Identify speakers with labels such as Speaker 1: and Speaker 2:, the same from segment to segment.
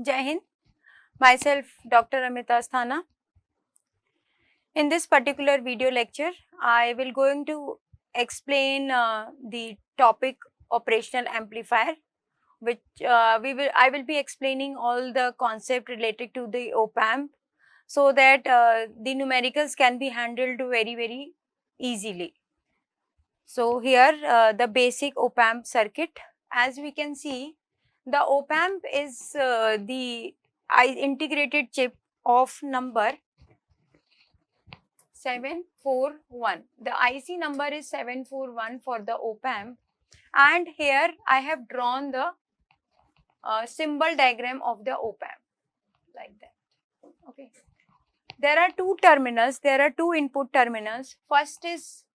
Speaker 1: Jai Hind. Myself Dr. Amita Asthana. In this particular video lecture, I will going to explain the topic operational amplifier, which I will be explaining all the concept related to the op-amp, so that the numericals can be handled very easily. So here the basic op-amp circuit. As we can see, the op-amp is the integrated chip of number 741. The IC number is 741 for the op-amp, and here I have drawn the symbol diagram of the op-amp like that. Okay. There are two terminals, there are two input terminals. First is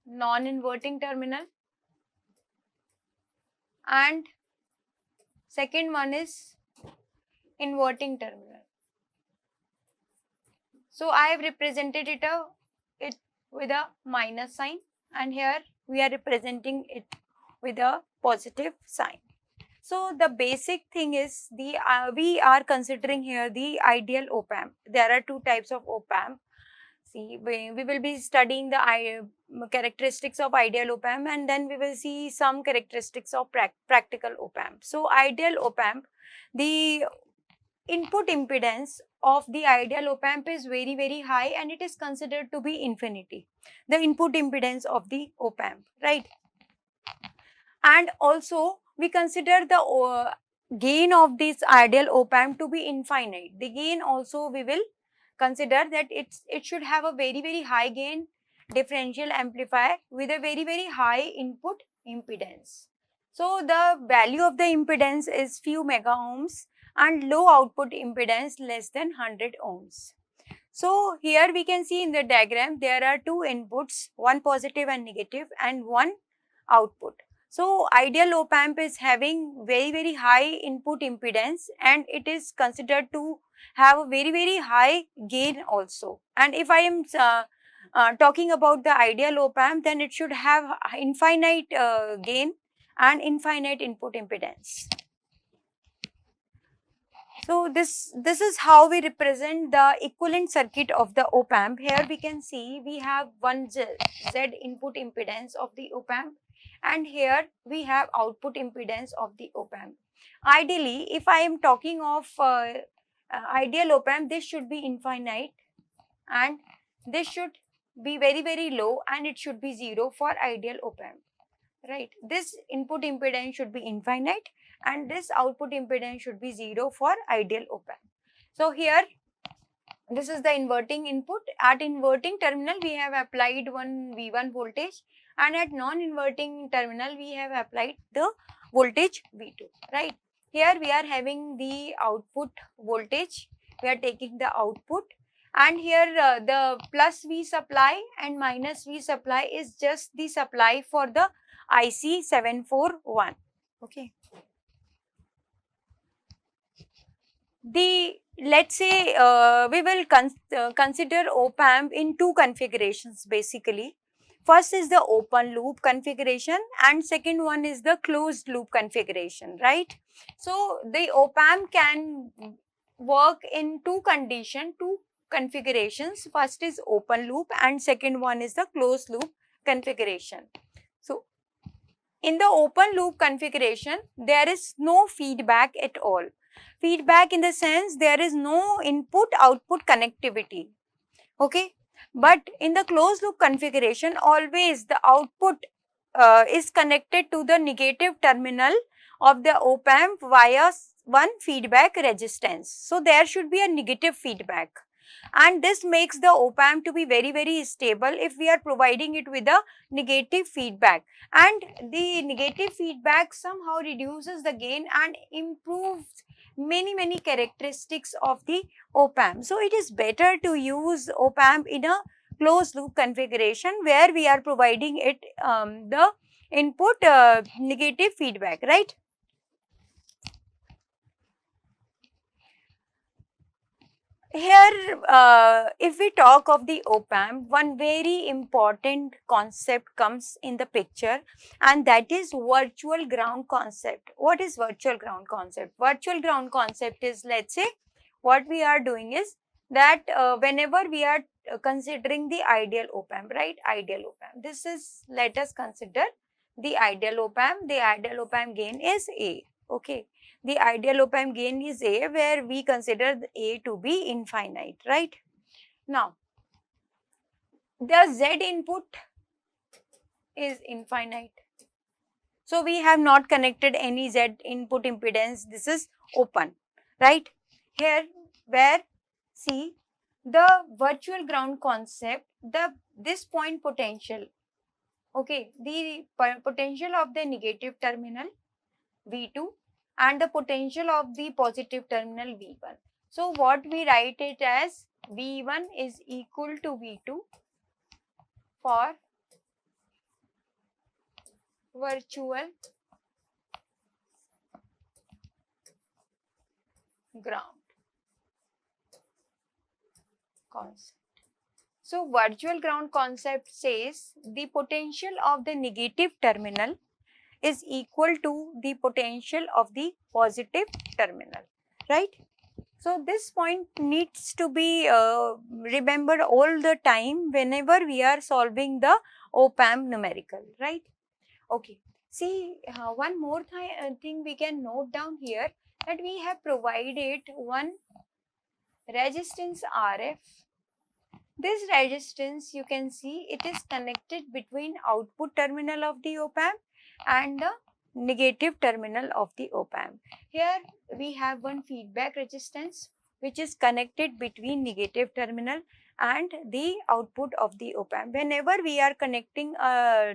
Speaker 1: non-inverting terminal and second one is inverting terminal. So I have represented it with a minus sign, and here we are representing it with a positive sign. So the basic thing is we are considering here the ideal op-amp. There are two types of op-amp. See, we will be studying the characteristics of ideal op-amp, and then we will see some characteristics of practical op-amp. So ideal op-amp, the input impedance of the ideal op-amp is very high, and it is considered to be infinity, the input impedance of the op-amp, right? And also we consider the gain of this ideal op-amp to be infinite. The gain also we will consider that it should have a very high gain differential amplifier with a very high input impedance. So the value of the impedance is few mega ohms and low output impedance less than 100 ohms. So here we can see in the diagram there are two inputs, one positive and negative, and one output. So ideal op-amp is having very high input impedance, and it is considered to have a very high gain also. And if I am talking about the ideal op-amp, then it should have infinite gain and infinite input impedance. So this is how we represent the equivalent circuit of the op-amp. Here we can see we have one Z input impedance of the op-amp, and here we have output impedance of the op-amp. Ideally, if I am talking of ideal op-amp, this should be infinite and this should be very low, and it should be 0 for ideal op-amp, right? This input impedance should be infinite and this output impedance should be 0 for ideal op-amp. So here this is the inverting input. At inverting terminal we have applied one V1 voltage, and at non-inverting terminal we have applied the voltage V2, right? Here we are having the output voltage, we are taking the output, and here the plus V supply and minus V supply is just the supply for the IC 741, okay. Let's say we will consider op-amp in two configurations basically. First is the open loop configuration and second one is the closed loop configuration, right? So the op-amp can work in two configurations. First is open loop and second one is the closed loop configuration. So in the open loop configuration, there is no feedback at all. Feedback in the sense there is no input output connectivity, okay. But in the closed loop configuration, always the output is connected to the negative terminal of the op-amp via one feedback resistance. So there should be a negative feedback, and this makes the op-amp to be very stable if we are providing it with a negative feedback, and the negative feedback somehow reduces the gain and improves many characteristics of the op-amp. So it is better to use op-amp in a closed loop configuration where we are providing it the input negative feedback, right? here, if we talk of the op-amp, one very important concept comes in the picture, and that is virtual ground concept. What is virtual ground concept? Virtual ground concept is, let's say, what we are doing is that whenever we are considering the ideal op-amp, right? Ideal op-amp. This is, let us consider the ideal op-amp. The ideal op-amp gain is A. Okay. The ideal op-amp gain is A, where we consider A to be infinite, right? Now, the Z input is infinite. So, we have not connected any Z input impedance. This is open, right? Here, where, see, the virtual ground concept, this point potential, okay, the potential of the negative terminal V2 and the potential of the positive terminal V1. So, what we write it as, V1 is equal to V2 for virtual ground concept. So, virtual ground concept says the potential of the negative terminal is equal to the potential of the positive terminal, right? So, this point needs to be remembered all the time whenever we are solving the op-amp numerical, right? Okay. See, one more thing we can note down here, that we have provided one resistance RF. This resistance, you can see, it is connected between output terminal of the op-amp and the negative terminal of the op-amp. Here we have one feedback resistance which is connected between negative terminal and the output of the op-amp. Whenever we are connecting a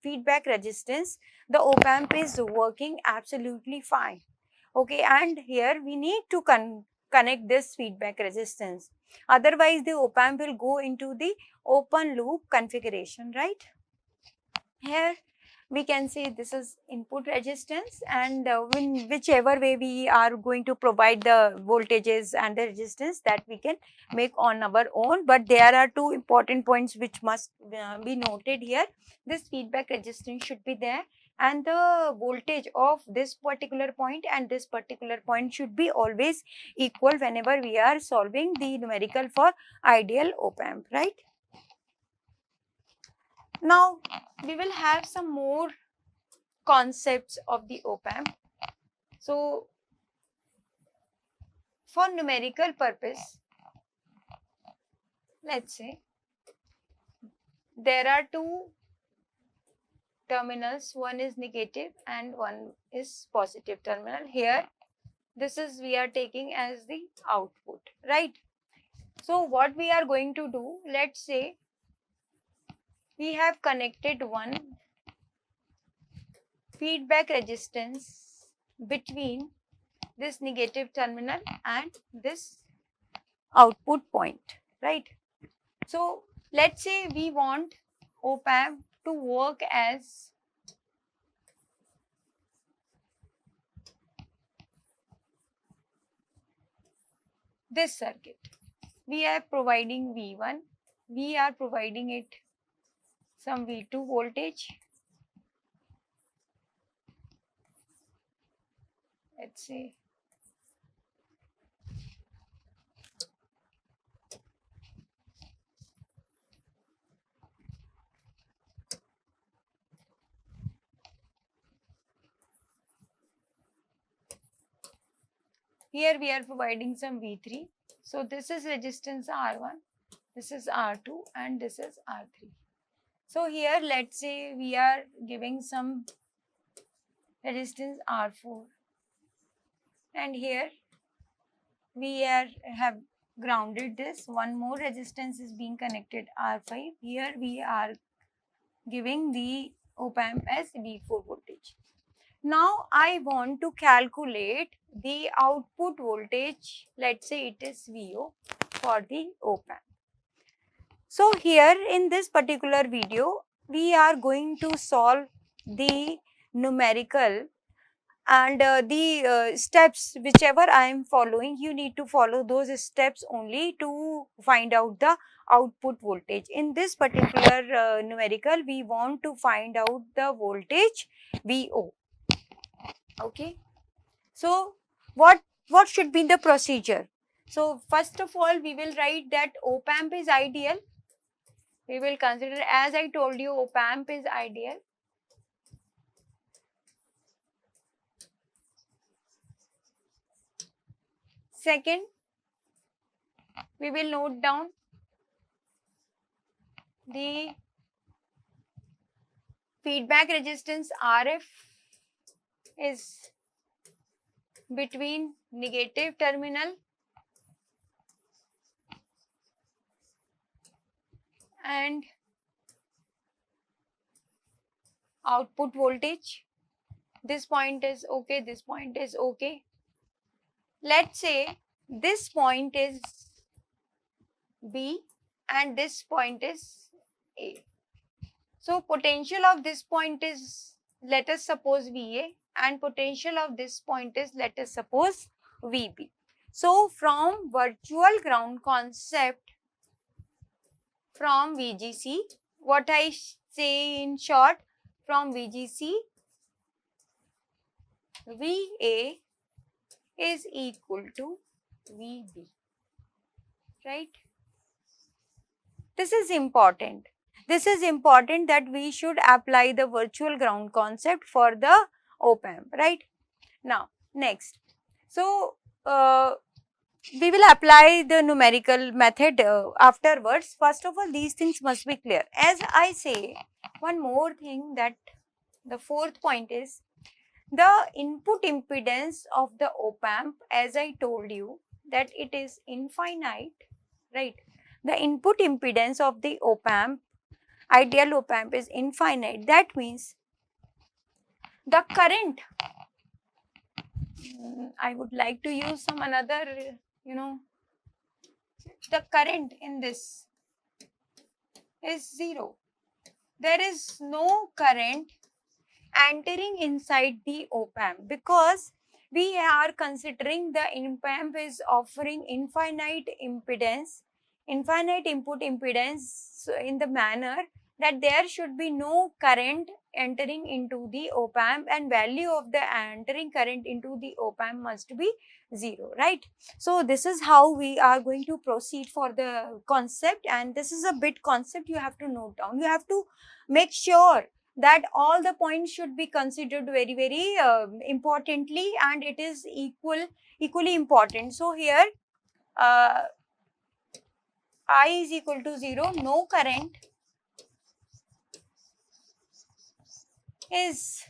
Speaker 1: feedback resistance, the op-amp is working absolutely fine. Okay, and here we need to connect this feedback resistance. Otherwise, the op-amp will go into the open loop configuration, right? Here we can say this is input resistance, and whichever way we are going to provide the voltages and the resistance, that we can make on our own. But there are two important points which must be noted here. This feedback resistance should be there, and the voltage of this particular point and this particular point should be always equal whenever we are solving the numerical for ideal op-amp, right? Now, we will have some more concepts of the op-amp. So, for numerical purpose, let's say there are two terminals, one is negative and one is positive terminal. Here, this is we are taking as the output, right? So, what we are going to do, let's say we have connected one feedback resistance between this negative terminal and this output point, right? So, let's say we want op-amp to work as this circuit. We are providing V1, we are providing it some V2 voltage. Let's say here we are providing some V3. So, this is resistance R1, this is R2 and this is R3. So, here let's say we are giving some resistance R4, and here we have grounded this. One more resistance is being connected, R5. Here we are giving the op-amp as V4 voltage. Now, I want to calculate the output voltage, let's say it is VO for the op-amp. So, here in this particular video, we are going to solve the numerical, and the steps whichever I am following, you need to follow those steps only to find out the output voltage. In this particular numerical, we want to find out the voltage VO. Okay. So what should be the procedure? So first of all, we will write that op amp is ideal. We will consider, as I told you, op amp is ideal. Second, we will note down the feedback resistance RF is between negative terminal and output voltage. This point is okay, this point is okay. Let's say this point is B and this point is A. So potential of this point is, let us suppose VA, and potential of this point is, let us suppose VB. So from virtual ground concept, from VGC, what I say in short, from VGC, VA is equal to VB, right? This is important. This is important that we should apply the virtual ground concept for the op amp, right? Now, next. So, we will apply the numerical method afterwards. First of all, these things must be clear. As I say, one more thing, that the fourth point is the input impedance of the op amp, as I told you, that it is infinite, right? The input impedance of the op amp, ideal op amp, is infinite. That means the current, I would like to use some another, the current in this is zero. There is no current entering inside the op amp because we are considering the op amp is offering infinite impedance, infinite input impedance, in the manner that there should be no current entering into the op amp, and value of the entering current into the op amp must be zero, right? So this is how we are going to proceed for the concept, and this is a bit concept you have to note down. You have to make sure that all the points should be considered very, very importantly, and it is equally important. So here I is equal to 0, no current is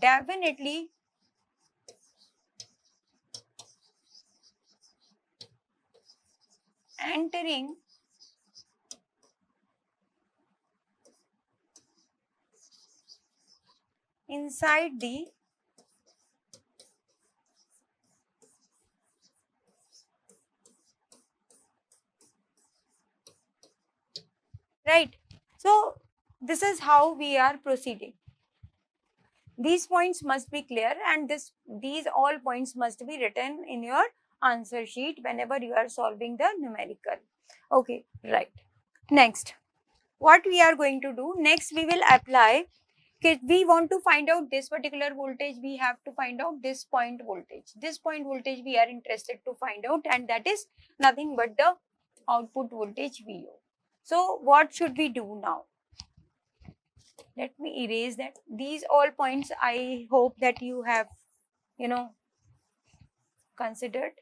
Speaker 1: definitely entering inside the right. So this is how we are proceeding. These points must be clear, and these all points must be written in your answer sheet whenever you are solving the numerical. Okay, right. Next, what we are going to do next, we will apply. Okay, we want to find out this particular voltage, we have to find out this point voltage. This point voltage we are interested to find out, and that is nothing but the output voltage VO. So what should we do now? Let me erase that. These all points I hope that you have, considered.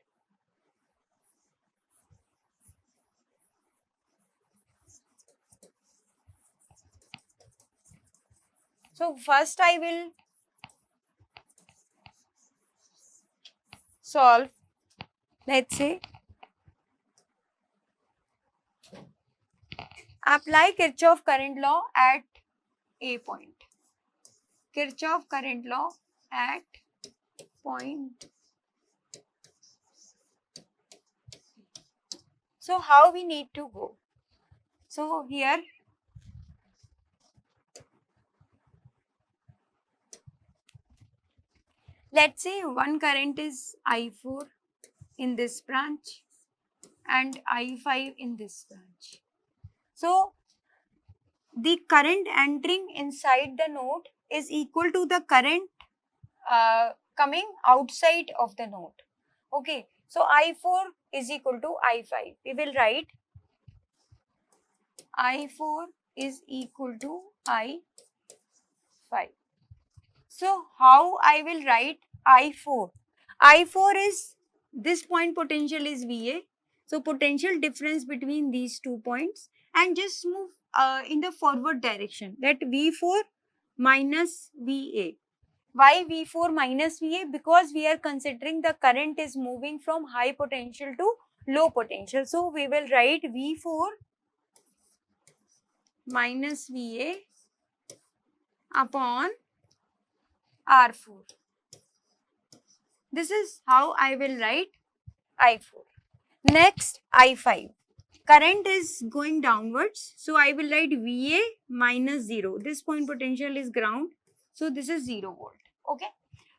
Speaker 1: So first I will solve, let's say, apply Kirchhoff current law at A point. Kirchhoff current law at point. So how we need to go? So here Let's say one current is I4 in this branch and I5 in this branch. So the current entering inside the node is equal to the current coming outside of the node. Okay, so I4 is equal to I5. We will write I4 is equal to I5. So how I will write I4? I4 is, this point potential is VA. So potential difference between these 2 points, and just move in the forward direction, that V4 minus VA. Why V4 minus VA? Because we are considering the current is moving from high potential to low potential. So we will write V4 minus VA upon R4. This is how I will write I4. Next, I5. Current is going downwards. So I will write VA minus 0. This point potential is ground. So this is 0 volt. Okay.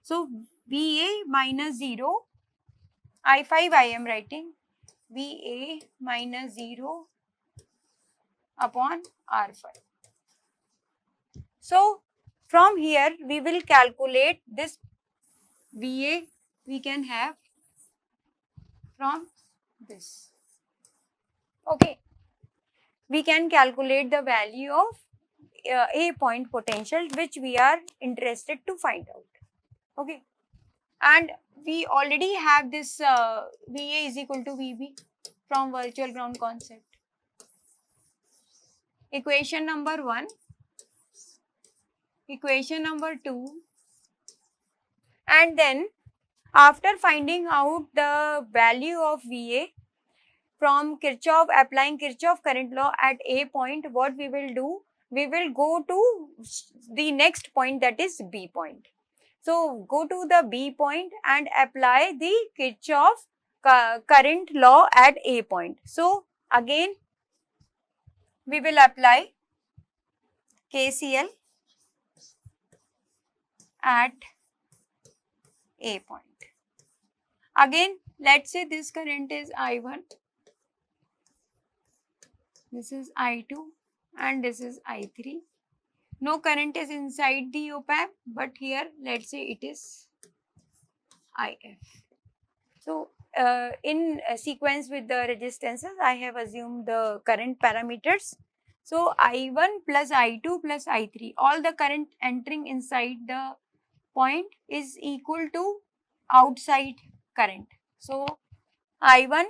Speaker 1: So VA minus 0. I5 I am writing VA minus 0 upon R5. So from here we will calculate this VA we can have from this. Okay. We can calculate the value of A point potential which we are interested to find out. Okay. And we already have this VA is equal to VB from virtual ground concept. Equation number 1, equation number 2, and then after finding out the value of VA from Kirchhoff, applying Kirchhoff current law at A point, what we will do? We will go to the next point, that is B point. So go to the B point and apply the Kirchhoff current law at A point. So again we will apply KCL at A point. Again, let's say this current is I1, this is I2, and this is I3. No current is inside the op-amp, but here let's say it is IF. So in sequence with the resistances, I have assumed the current parameters. So I1 plus I2 plus I3, all the current entering inside the point is equal to outside current. So I1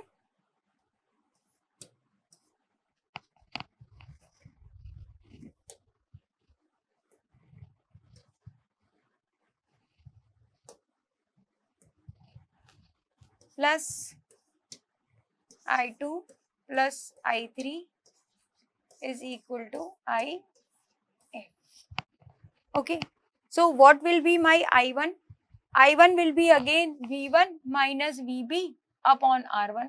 Speaker 1: plus I2 plus I3 is equal to IF. Okay. So what will be my I1? I1 will be again V1 minus VB upon R1.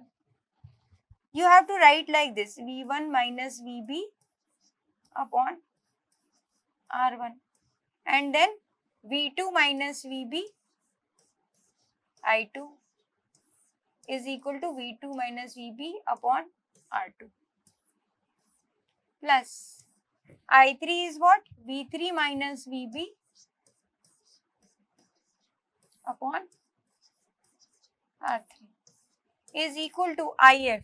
Speaker 1: You have to write like this, V1 minus VB upon R1, and then V2 minus VB I2 is equal to V2 minus VB upon R2, plus I3 is what? V3 minus VB upon R3 is equal to IF,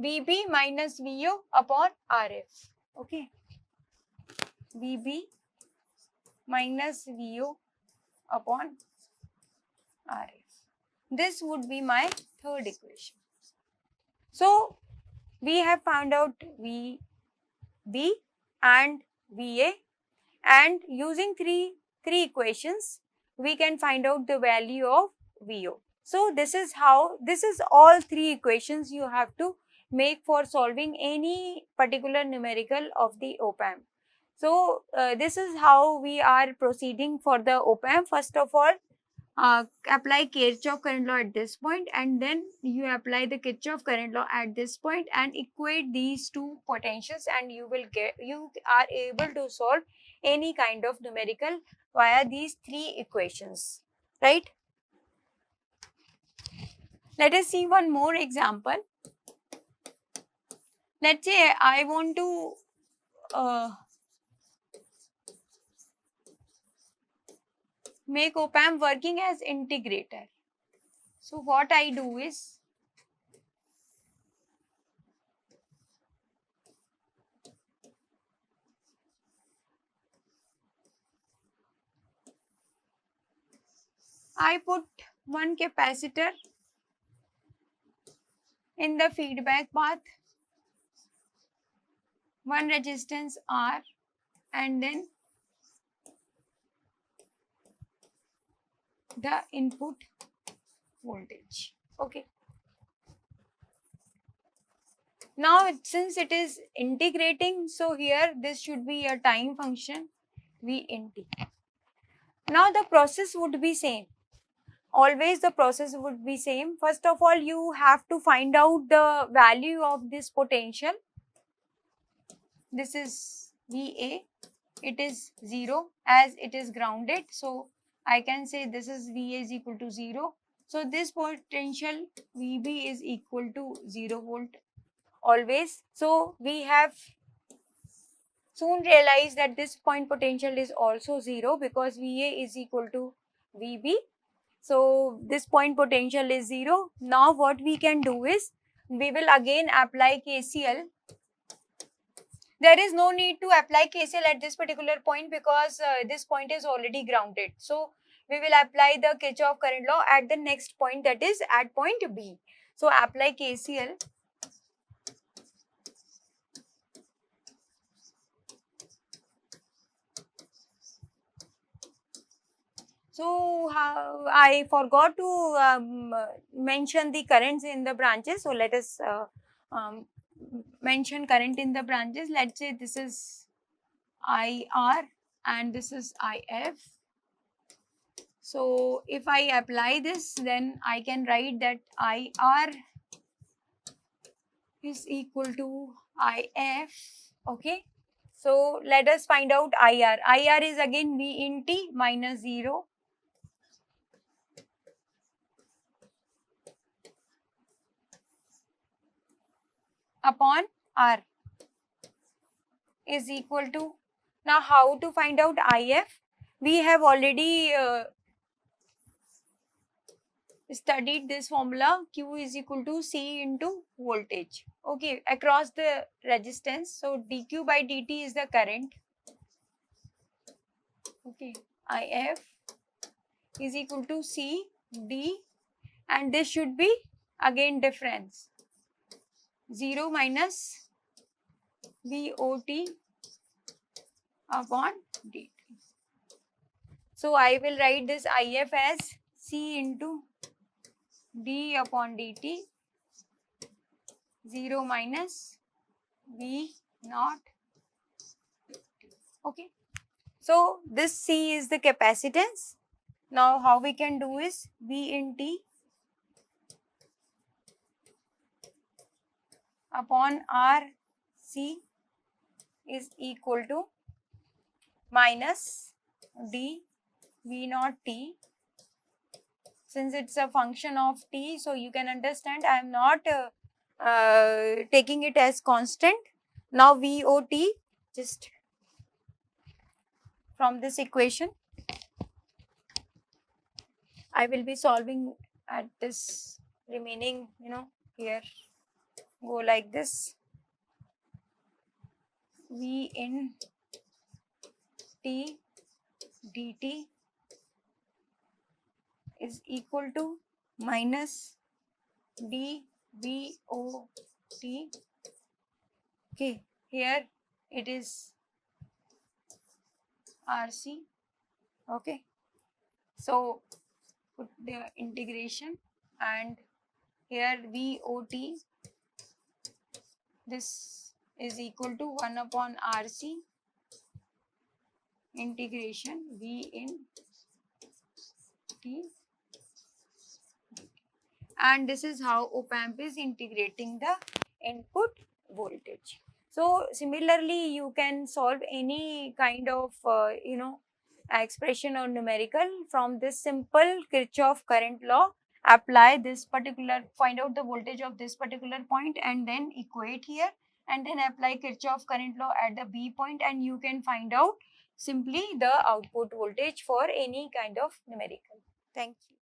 Speaker 1: VB minus VO upon RF. Okay. VB minus VO upon RF. This would be my third equation. So we have found out VB and VA, and using three equations we can find out the value of VO. So this is all three equations you have to make for solving any particular numerical of the op-amp. So this is how we are proceeding for the op-amp. First of all, apply Kirchhoff current law at this point, and then you apply the Kirchhoff current law at this point and equate these two potentials, and you are able to solve any kind of numerical via these three equations, right? Let us see one more example. Let's say I want to make op-amp working as integrator. So what I do is, I put one capacitor in the feedback path, one resistance R, and then the input voltage. Okay. Now since it is integrating, so here this should be a time function V in t. Now the process would be same. Always the process would be same. First of all, you have to find out the value of this potential. This is VA. It is 0 as it is grounded. So I can say this is VA is equal to 0. So this potential VB is equal to 0 volt always. So we have soon realized that this point potential is also 0 because VA is equal to VB. So this point potential is 0. Now what we can do is, we will again apply KCL. There is no need to apply KCL at this particular point because this point is already grounded. So we will apply the Kirchhoff current law at the next point, that is at point B. So apply KCL. So I forgot to mention the currents in the branches. So let us mention current in the branches. Let's say this is IR and this is IF. So if I apply this, then I can write that IR is equal to IF. Okay. So let us find out IR. IR is again V in T minus 0 upon R is equal to, now how to find out IF? We have already studied this formula, Q is equal to C into voltage, okay, across the resistance. So dq by dt is the current, okay, IF is equal to C D, and this should be again difference 0 minus VOT upon dt. So I will write this IF as C into D upon dt, 0 minus V naught. Okay. So this C is the capacitance. Now how we can do is V in T upon R C is equal to minus D V naught T. Since it's a function of T, so you can understand I am not taking it as constant. Now VOT, just from this equation, I will be solving at this remaining, here, go like this. V in T dt is equal to minus D V O T. Okay, here it is RC. Okay, so put the integration, and here VOT, this is equal to 1 upon RC integration V in T, and this is how op-amp is integrating the input voltage. So similarly, you can solve any kind of expression or numerical from this simple Kirchhoff current law, apply this particular, find out the voltage of this particular point and then equate here, and then apply Kirchhoff current law at the B point, and you can find out simply the output voltage for any kind of numerical. Thank you.